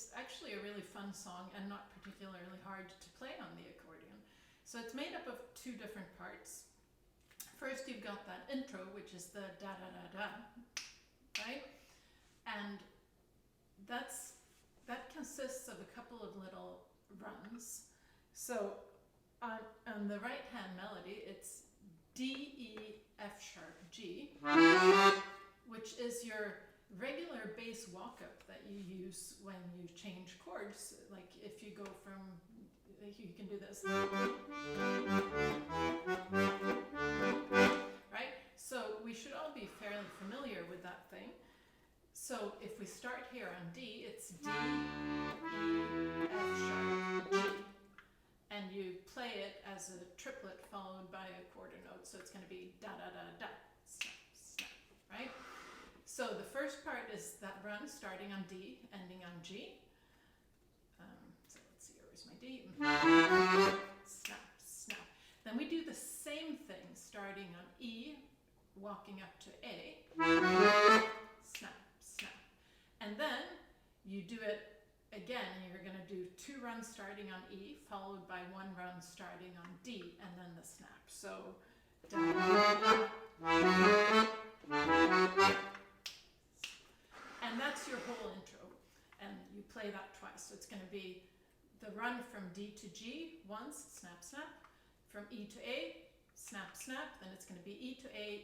it's actually a really fun song and not particularly hard to play on the accordion. So it's made up of two different parts. First you've got that intro, which is the da da da da, right? And that consists of a couple of little runs. So on the right hand melody, it's D, E, F sharp, G, which is your regular bass walk-up that you use when you change chords. Like if you go from, you can do this, right? So we should all be fairly familiar with that thing. So if we start here on D, it's D, E, F sharp, G. And you play it as a triplet followed by a quarter note. So it's going to be da da da da, snap, snap, right? So the first part is that run starting on D, ending on G. So let's see, where's my D? Snap, snap. Then we do the same thing starting on E, walking up to A. Snap, snap. And then you do it again. You're going to do two runs starting on E, followed by one run starting on D, and then the snap. So da da da. And that's your whole intro, and you play that twice. So it's going to be the run from D to G once, snap, snap, from E to A, snap, snap, then it's going to be E to A,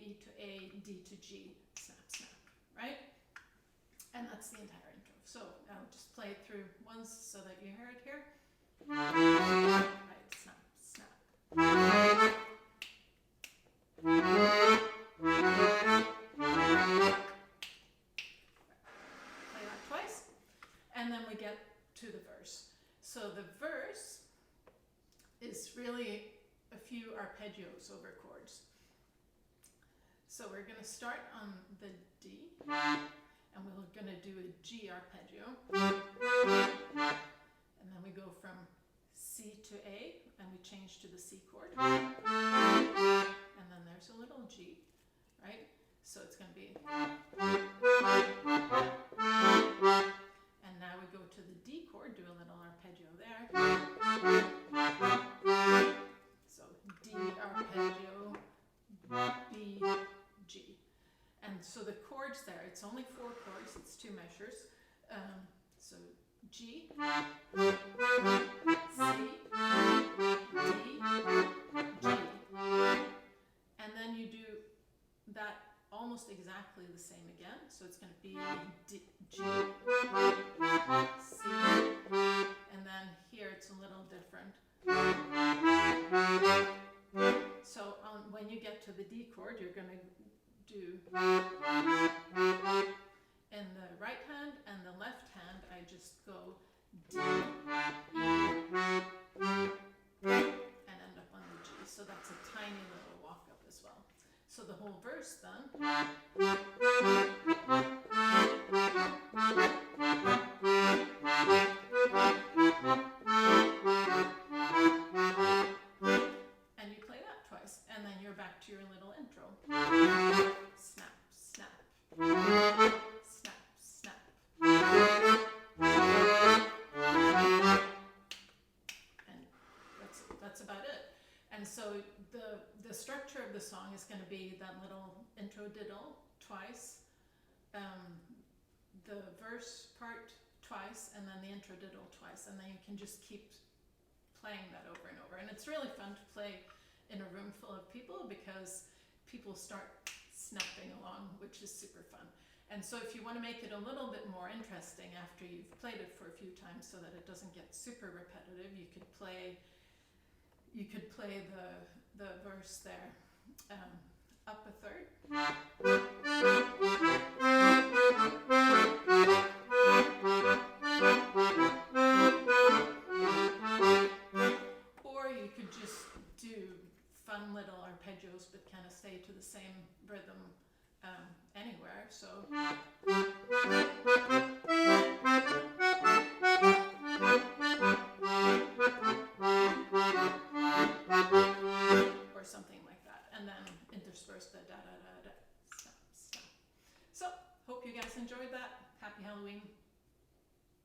D to G, snap, snap, right? And that's the entire intro. So I'll just play it through once so that you hear it here. Right, snap, snap. And then we get to the verse. So the verse is really a few arpeggios over chords. So we're going to start on the D, and we're going to do a G arpeggio. And then we go from C to A, and we change to the C chord. And then there's a little G, right? So it's going to be... And now we go to the D chord, do a little arpeggio there. So D arpeggio, B, G. And so the chords there, it's only 4 chords, it's 2 measures. So G, C, D, G. And then you do that almost exactly the same again. So it's going to be D, G, C, and then here it's a little different. So when you get to the D chord, you're going to do in the right hand and the left hand, I just go D, E, and end up on the G. So that's a tiny little walk up as well. So the whole verse then. And you play that twice, and then you're back to your little intro. Snap, snap, snap, snap. And that's about it. And so the structure of the song is going to be that little intro diddle twice, the verse part twice, and then the intro diddle twice, and then you can just keep playing that over and over. And it's really fun to play in a room full of people because people start snapping along, which is super fun. And so if you want to make it a little bit more interesting after you've played it for a few times so that it doesn't get super repetitive, you could play the verse there up a third. Or you could just do fun little arpeggios but kind of stay to the same rhythm anywhere. So or something like that, and then intersperse the da da da da, stop, stop. So hope you guys enjoyed that. Happy Halloween.